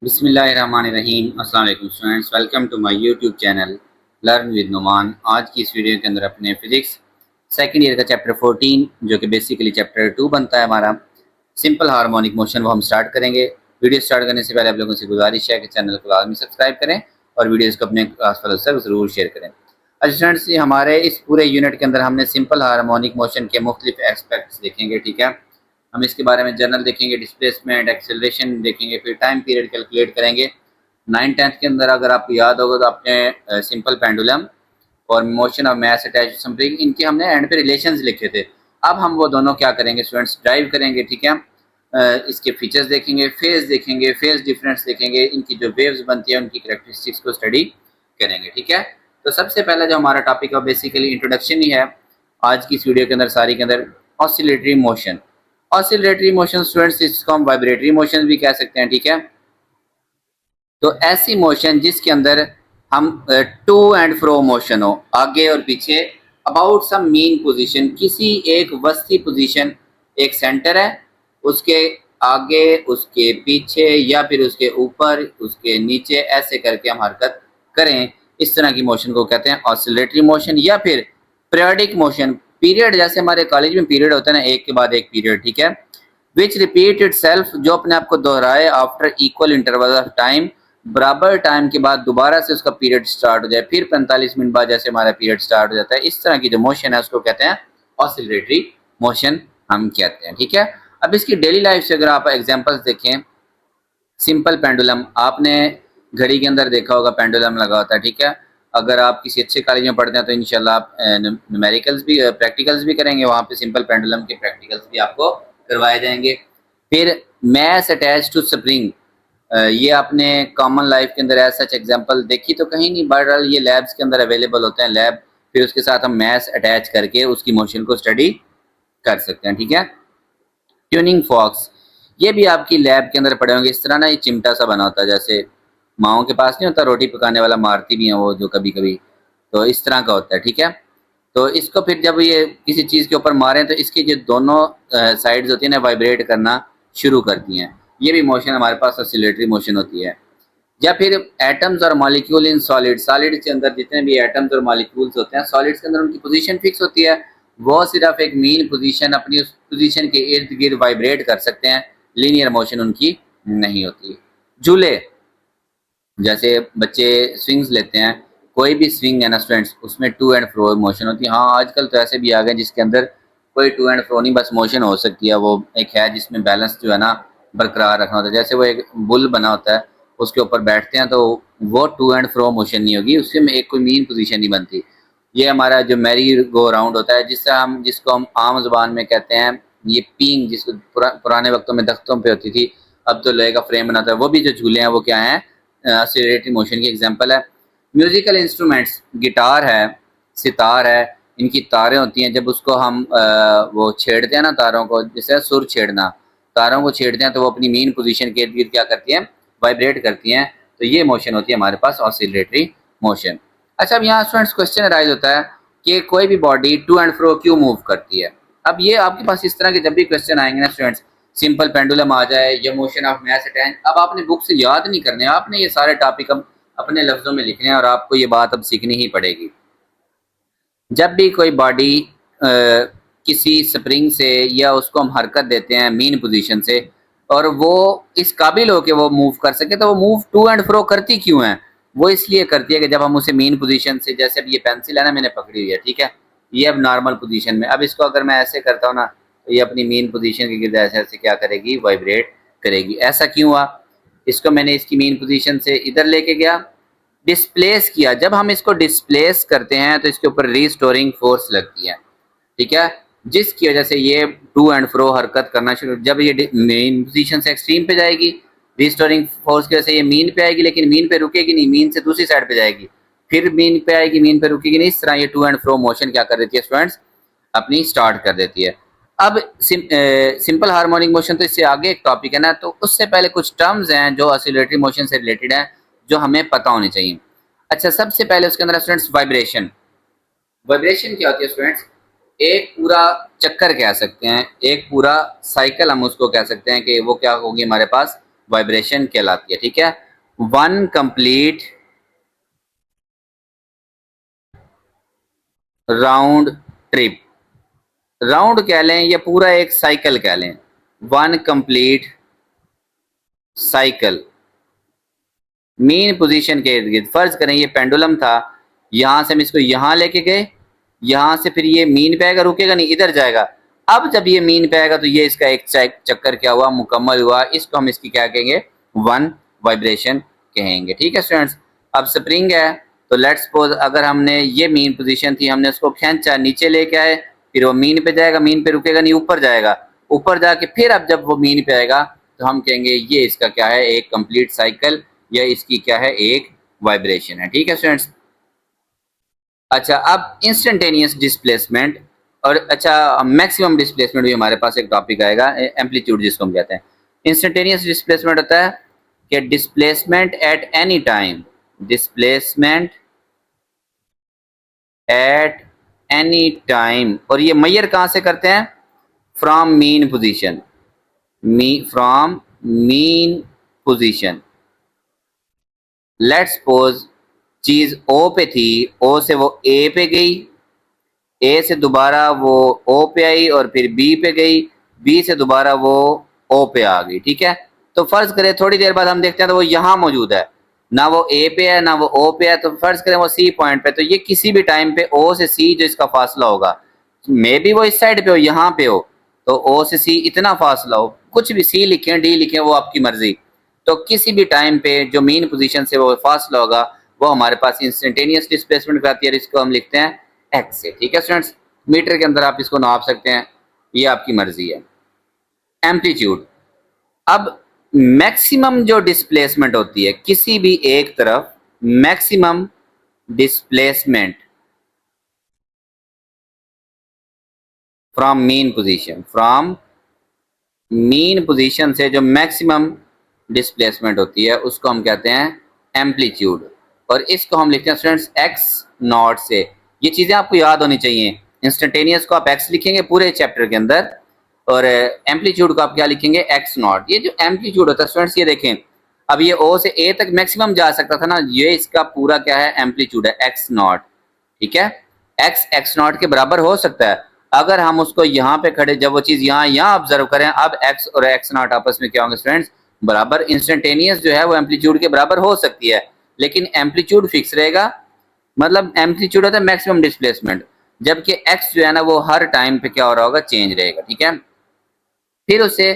बिस्मिल्लाहिर्रहमानिर्रहीम। अस्सलाम वालेकुम students, welcome to my YouTube channel learn with Numan. आज की इस वीडियो के अंदर अपने फिजिक्स सेकंड ईयर का चैप्टर 14 जो कि बेसिकली चैप्टर 2 बनता है हमारा सिंपल हार्मोनिक मोशन, वो हम स्टार्ट करेंगे। वीडियो स्टार्ट करने से पहले आप लोगों से गुजारिश है कि चैनल को लाजमी सब्सक्राइब करें और वीडियोज़ को अपने क्लास वालों से ज़रूर शेयर करें। अच्छा स्टूडेंट्स, हमारे इस पूरे यूनिट के अंदर हमने सिंपल हार्मोनिक मोशन के मुख्तलिफ एस्पेक्ट्स देखेंगे। ठीक है, हम इसके बारे में जर्नल देखेंगे, डिस्प्लेसमेंट, एक्सेलरेशन देखेंगे, फिर टाइम पीरियड कैलकुलेट करेंगे। 9th-10th के अंदर अगर आपको याद होगा तो आपने सिंपल पेंडुलम और motion of mass attached to spring, इनके हमने एंड पे रिलेशंस लिखे थे। अब हम वो दोनों क्या करेंगे स्टूडेंट्स, ड्राइव करेंगे। ठीक है, इसके फीचर्स देखेंगे, फेज डिफरेंस देखेंगे, इनकी जो वेव्स बनती है उनकी करेक्टरिस्टिक्स को स्टडी करेंगे। ठीक है, तो सबसे पहला जो हमारा टॉपिक है बेसिकली इंट्रोडक्शन ही है आज की इस वीडियो के अंदर सारी के अंदर। Oscillatory motion, oscillatory motion students इसको हम वाइब्रेटरी मोशन भी कह सकते हैं। ठीक है, तो ऐसी मोशन जिसके अंदर हम टू एंड फ्रो मोशन हो, आगे और पीछे, अबाउट सम मीन पोजीशन, किसी एक वस्ती पोजीशन, एक सेंटर है, उसके आगे, उसके पीछे या फिर उसके ऊपर, उसके नीचे, ऐसे करके हम हरकत करें, इस तरह की मोशन को कहते हैं ऑसिलेटरी मोशन या फिर पीरियडिक मोशन। पीरियड जैसे हमारे कॉलेज में पीरियड होता है ना, एक के बाद एक पीरियड। ठीक है, विच रिपीट इट सेल्फ, जो अपने आप को दोहराए after equal interval of time, बराबर टाइम के बाद दोबारा से उसका पीरियड स्टार्ट हो जाए, फिर 45 मिनट बाद जैसे हमारा पीरियड स्टार्ट हो जाता है, इस तरह की जो मोशन है उसको कहते हैं ऑसिलेटरी मोशन हम कहते हैं। ठीक है, अब इसकी डेली लाइफ से अगर आप एग्जांपल्स देखें, सिंपल पेंडुलम, आपने घड़ी के अंदर देखा होगा पेंडुलम लगा होता है। ठीक है, अगर आप किसी अच्छे कॉलेज में पढ़ते हैं तो इंशाल्लाह आप न्यूमेरिकल्स भी, प्रैक्टिकल्स भी करेंगे, वहाँ पे सिंपल पेंडुलम के प्रैक्टिकल्स भी आपको करवाए जाएंगे। फिर मैस अटैच टू स्प्रिंग, ये आपने कॉमन लाइफ के अंदर ऐसा एग्जांपल देखी तो कहीं नहीं, बट ये लैब्स के अंदर अवेलेबल होते हैं लैब, फिर उसके साथ हम मैस अटैच करके उसकी मोशन को स्टडी कर सकते हैं। ठीक है, ट्यूनिंग फॉक्स, ये भी आपकी लैब के अंदर पड़े होंगे। इस तरह ना ये चिमटा सा बना होता है, जैसे माओ के पास नहीं होता रोटी पकाने वाला, मारती भी हैं वो जो कभी कभी, तो इस तरह का होता है। ठीक है, तो इसको फिर जब ये किसी चीज़ के ऊपर मारें तो इसकी जो दोनों साइड्स होती है ना, वाइब्रेट करना शुरू करती हैं। ये भी मोशन हमारे पास ऑसिलेटरी मोशन होती है। या फिर एटम्स और मॉलिक्यूल इन सॉलिड, सॉलिड के अंदर जितने भी एटम्स और मॉलिक्यूल्स होते हैं, सॉलिड्स के अंदर उनकी पोजीशन फिक्स होती है, वो सिर्फ एक मीन पोजीशन, अपनी उस पोजीशन के इर्द गिर्द वाइब्रेट कर सकते हैं, लीनियर मोशन उनकी नहीं होती। झूले, जैसे बच्चे स्विंग्स लेते हैं, कोई भी स्विंग है ना स्टूडेंट्स, उसमें टू एंड फ्रो मोशन होती है। हाँ, आजकल तो ऐसे भी आ गए जिसके अंदर कोई टू एंड फ्रो नहीं, बस मोशन हो सकती है। वो एक है जिसमें बैलेंस जो है ना बरकरार रखना होता है, जैसे वो एक बुल बना होता है, उसके ऊपर बैठते हैं तो वो टू एंड फ्रो मोशन नहीं होगी, उसमें एक कोई मीन पोजीशन नहीं बनती। ये हमारा जो मैरी गो राउंड होता है, जिसको हम आम जुबान में कहते हैं ये पींग, जिसको पुराने वक्तों में दख्तों पे होती थी, अब तो लोहे का फ्रेम बनाता है। वो भी जो झूले हैं वो क्या हैं, ऑसिलेटरी मोशन की एग्जांपल है। म्यूजिकल इंस्ट्रूमेंट्स, गिटार है, सितार है, इनकी तारें होती हैं, जब उसको हम वो छेड़ते हैं ना तारों को, जैसे सुर छेड़ना, तारों को छेड़ते हैं तो वो अपनी मेन पोजीशन के इर्द गिर्द क्या करती हैं, वाइब्रेट करती हैं, तो ये मोशन होती है हमारे पास ऑसिलेटरी मोशन। अच्छा, अब यहाँ स्टूडेंट्स क्वेश्चन राइज होता है कि कोई भी बॉडी टू एंड फ्रो क्यों मूव करती है। अब ये आपके पास इस तरह के जब भी क्वेश्चन आएंगे ना स्टूडेंट्स, सिंपल पेंडुलम आ जाए या मोशन ऑफ मास अटैच, अब आपने बुक से याद नहीं करने, आपने ये सारे टॉपिक अब अपने लफ्जों में लिखने हैं और आपको ये बात अब सीखनी ही पड़ेगी। जब भी कोई बॉडी किसी स्प्रिंग से या उसको हम हरकत देते हैं मीन पोजीशन से, और वो इस काबिल हो कि वो मूव कर सके, तो वो मूव टू एंड फ्रो करती क्यों है? वो इसलिए करती है कि जब हम उसे मीन पोजीशन से, जैसे अब ये पेंसिल है ना मैंने पकड़ी हुई है, ठीक है, ये अब नॉर्मल पोजीशन में, अब इसको अगर मैं ऐसे करता हूँ ना, तो ये अपनी मीन पोजीशन के गिर्द ऐसे ऐसे क्या करेगी, वाइब्रेट करेगी। ऐसा क्यों हुआ? इसको मैंने इसकी मीन पोजीशन से इधर लेके गया, डिस्प्लेस किया, जब हम इसको डिस्प्लेस करते हैं तो इसके ऊपर रीस्टोरिंग फोर्स लगती है। ठीक है, जिसकी वजह से ये टू एंड फ्रो हरकत करना शुरू, जब ये मेन पोजीशन से एक्सट्रीम पे जाएगी, रीस्टोरिंग फोर्स की वजह से ये मीन पे आएगी, लेकिन मीन पे रुकेगी नहीं, मीन से दूसरी साइड पे जाएगी, फिर मीन पे आएगी, मीन पे रुकेगी नहीं। इस तरह ये टू एंड फ्रो मोशन क्या कर देती है स्टूडेंट्स, अपनी स्टार्ट कर देती है। अब सिंपल हार्मोनिक मोशन तो इससे आगे एक टॉपिक है ना, तो उससे पहले कुछ टर्म्स हैं जो ऑसिलेटरी मोशन से रिलेटेड हैं, जो हमें पता होनी चाहिए। अच्छा, सबसे पहले उसके अंदर स्टूडेंट्स वाइब्रेशन, वाइब्रेशन क्या होती है स्टूडेंट्स, एक पूरा चक्कर कह सकते हैं, एक पूरा साइकिल हम उसको कह सकते हैं कि वो क्या होगी हमारे पास, वाइब्रेशन कहलाती है। ठीक है, one complete round trip, round कह लें या पूरा एक साइकिल कह लें, one complete cycle mean position के इर्द गिर्द। फर्ज करें ये पेंडुलम था, यहां से हम इसको यहां लेके गए, यहां से फिर ये मीन पे आएगा, रुकेगा नहीं, इधर जाएगा। अब जब ये मीन पे आएगा तो ये इसका एक चक्कर क्या हुआ, मुकम्मल हुआ। इसको हम इसकी क्या कहेंगे, वन वाइब्रेशन कहेंगे। ठीक है स्टूडेंट्स, अब स्प्रिंग है तो लेट्स सपोज अगर हमने ये मीन पोजीशन थी, हमने उसको खींचा नीचे लेके आए, फिर वो मीन पे जाएगा, मीन पे रुकेगा नहीं, ऊपर जाएगा, ऊपर जाके फिर अब जब वो मीन पे आएगा तो हम कहेंगे ये इसका क्या है, एक कंप्लीट साइकिल, या इसकी क्या है, एक वाइब्रेशन है। ठीक है स्टूडेंट्स। अच्छा, अब इंस्टेंटेनियस डिस्प्लेसमेंट और अच्छा मैक्सिमम डिस्प्लेसमेंट भी हमारे पास एक टॉपिक आएगा, एम्पलीट्यूड जिसको हम कहते हैं। इंस्टेंटेनियस डिस्प्लेसमेंट होता है कि displacement at any time, displacement at any time, और ये मैयर कहां से करते हैं, from mean position, from mean position. Let's suppose चीज ओ पे थी, ओ से वो ए पे गई, ए से दोबारा वो ओ पे आई और फिर बी पे गई, बी से दोबारा वो ओ पे आ गई। ठीक है, तो फर्ज करें थोड़ी देर बाद हम देखते हैं तो वो यहाँ मौजूद है, ना वो ए पे है ना वो ओ पे है, तो फर्ज करें वो सी पॉइंट पे, तो ये किसी भी टाइम पे ओ से सी जो इसका फासला होगा, मे बी वो इस साइड पे हो, यहाँ पे हो, तो ओ से सी इतना फासला हो, कुछ भी सी लिखें डी लिखें वो आपकी मर्जी, तो किसी भी टाइम पे जो मेन पोजीशन से वो फासला होगा वो हमारे पास इंस्टेंटेनियस डिस्प्लेसमेंट कराती है, इसको हम लिखते हैं एक्स से। ठीक है स्टूडेंट्स, मीटर के अंदर आप इसको नाप सकते हैं, ये आपकी मर्जी है। एम्पलीट्यूड, अब मैक्सिमम जो डिस्प्लेसमेंट होती है किसी भी एक तरफ, maximum displacement from mean position, from mean position से जो मैक्सिमम डिस्प्लेसमेंट होती है उसको हम कहते हैं एम्पलीट्यूड, और इसको हम लिखते हैं स्टूडेंट्स एक्स नॉट से। ये चीजें आपको याद होनी चाहिए, इंस्टेंटेनियस को आप एक्स लिखेंगे पूरे चैप्टर के अंदर, और एम्पलीट्यूड को आप क्या लिखेंगे, एक्स नॉट। ये जो एम्पलीट्यूड होता है स्टूडेंट्स, ये देखें अब ये ओ से ए तक मैक्सिमम जा सकता था ना, ये इसका पूरा क्या है, एम्पलीट्यूड है एक्स नॉट। ठीक है, एक्स एक्स नॉट के बराबर हो सकता है अगर हम उसको यहाँ पे खड़े, जब वो चीज यहाँ ऑब्जर्व करें, अब एक्स और एक्स नॉट आपस में क्या होंगे स्टूडेंट्स, बराबर। इंस्टेंटेनियस जो है वो एम्पलीट्यूड के बराबर हो सकती है, लेकिन एम्पलीट्यूड फिक्स रहेगा, मतलब एम्पलीट्यूड होता है मैक्सिमम डिस्प्लेसमेंट, जबकि एक्स जो है ना वो हर टाइम पे क्या हो रहा होगा, चेंज रहेगा। ठीक है, फिर उसे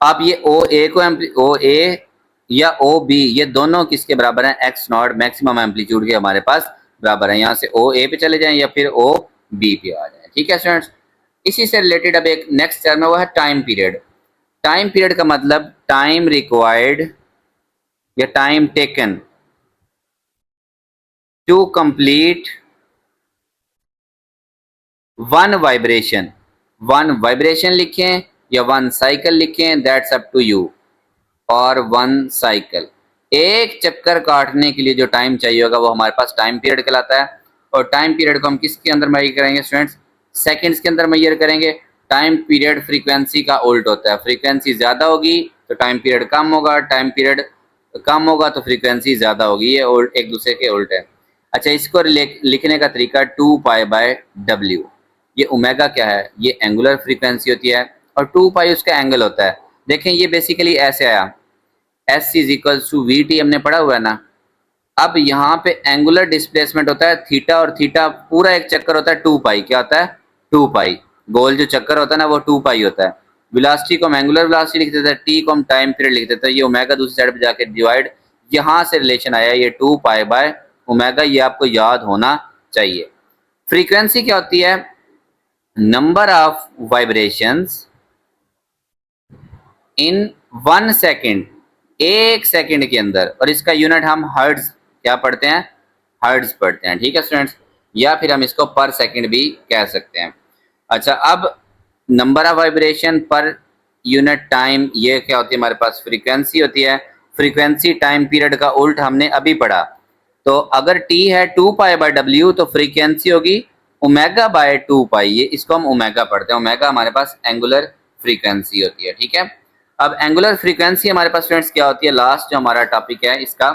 आप ये ओ ए को ओ ए या ओ बी, ये दोनों किसके बराबर हैं, एक्स नॉट, मैक्सिमम एम्पलीट्यूड के हमारे पास बराबर है। यहाँ से ओ ए पे चले जाएं या फिर ओ बी पे आ जाए। ठीक है स्टूडेंट्स, इसी से रिलेटेड अब एक नेक्स्ट टर्म है वो है टाइम पीरियड। टाइम पीरियड का मतलब टाइम रिक्वायर्ड या time taken to complete one vibration. One vibration लिखें या वन साइकिल लिखें, दैट्स अप टू यू, और वन साइकिल। एक चक्कर काटने के लिए जो टाइम चाहिए होगा वो हमारे पास टाइम पीरियड कहलाता है, और टाइम पीरियड को हम किसके अंदर मेजर करेंगे स्टूडेंट्स, सेकंड्स के अंदर मेजर करेंगे। टाइम पीरियड फ्रीक्वेंसी का उल्ट होता है, फ्रीक्वेंसी ज्यादा होगी तो टाइम पीरियड कम होगा, टाइम पीरियड कम होगा तो फ्रीक्वेंसी ज्यादा होगी, ये उल्ट, एक दूसरे के उल्ट है। अच्छा, इसको लिखने का तरीका 2π/w। ये ओमेगा क्या है, ये एंगुलर फ्रीक्वेंसी होती है, और 2π उसका एंगल होता है। देखें ये बेसिकली ऐसे आया, S is equal to V T, हमने पढ़ा हुआ है ना। अब यहाँ पे एंगुलर डिस्प्लेसमेंट होता है थीटा, और थीटा पूरा एक चक्कर होता है 2π, क्या होता है 2π, गोल जो चक्कर होता है ना वो 2π होता है। वेलोसिटी को हम एंगुलर वेलोसिटी लिख देते हैं, टी को हम टाइम पीरियड लिख देते हैं, ये ओमेगा दूसरी साइड पे जाके डिवाइड, यहाँ से रिलेशन आया ये 2π/ओमेगा, ये आपको याद होना चाहिए। फ्रीक्वेंसी क्या होती है, number of vibrations in 1 second, एक सेकंड के अंदर, और इसका यूनिट हम हर्ट्ज क्या पढ़ते हैं, हर्ट्ज पढ़ते हैं। ठीक है स्टूडेंट्स, या फिर हम इसको पर सेकंड भी कह सकते हैं। अच्छा, अब number of vibration per unit time, ये क्या होती है हमारे पास, फ्रीक्वेंसी होती है। फ्रीक्वेंसी टाइम पीरियड का उल्ट हमने अभी पढ़ा, तो अगर टी है 2π/w तो फ्रीक्वेंसी होगी ओमेगा/2π, ये इसको हम ओमेगा पढ़ते हैं, ओमेगा हमारे पास एंगुलर फ्रीक्वेंसी होती है। ठीक है, अब एंगुलर फ्रीक्वेंसी हमारे पास फ्रेंड्स क्या होती है, लास्ट जो हमारा टॉपिक है इसका,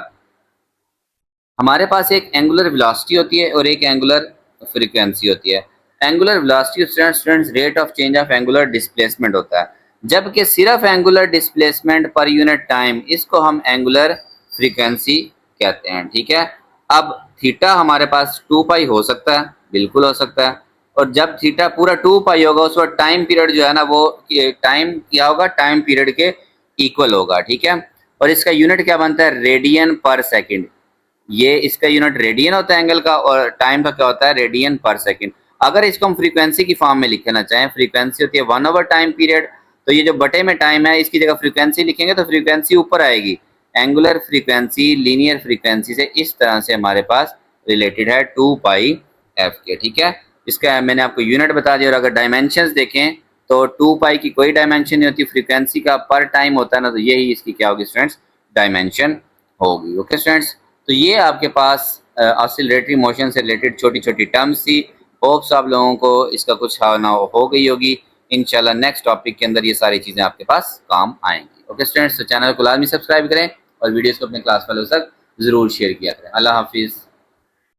हमारे पास एक एंगुलर वेलोसिटी होती है और एक एंगुलर फ्रीक्वेंसी होती है। Angular velocity students rate of change of angular displacement होता है, जबकि सिर्फ angular displacement per unit time, इसको हम एंगुलर फ्रीक्वेंसी कहते हैं। ठीक है, अब थीटा हमारे पास 2 पाई हो सकता है, बिल्कुल हो सकता है, और जब थीटा पूरा 2 पाई होगा उस वक्त टाइम पीरियड जो है ना वो टाइम क्या होगा, टाइम पीरियड के इक्वल होगा। ठीक है, और इसका यूनिट क्या बनता है, रेडियन पर सेकेंड। ये इसका यूनिट रेडियन होता है एंगल का, और टाइम का क्या होता है, रेडियन पर सेकेंड। अगर इसको हम फ्रीक्वेंसी की फॉर्म में लिखना चाहें, फ्रीक्वेंसी होती है 1/टाइम पीरियड, तो ये जो बटे में टाइम है इसकी जगह फ्रीक्वेंसी लिखेंगे तो फ्रीक्वेंसी ऊपर आएगी। एंगुलर फ्रीक्वेंसी लीनियर फ्रीक्वेंसी से इस तरह से हमारे पास रिलेटेड है 2 पाई एफ के। ठीक है, इसका मैंने आपको यूनिट बता दिया, और अगर डायमेंशंस देखें तो 2 पाई की कोई डायमेंशन नहीं होती, फ्रीक्वेंसी का पर टाइम होता है ना, तो यही इसकी क्या होगी स्टूडेंट्स, डायमेंशन होगी। ओके स्टूडेंट्स, तो ये आपके पास ऑसिलेटरी मोशन से रिलेटेड छोटी छोटी टर्म्स थी। होप्स आप लोगों को इसका कुछ ना हो गई होगी। इंशाल्लाह नेक्स्ट टॉपिक के अंदर ये सारी चीज़ें आपके पास काम आएंगी। ओके स्टूडेंट्स, तो चैनल को लाजमी सब्सक्राइब करें और वीडियोस को अपने क्लास वालों तक ज़रूर शेयर किया करें। अल्लाह हाफिज़।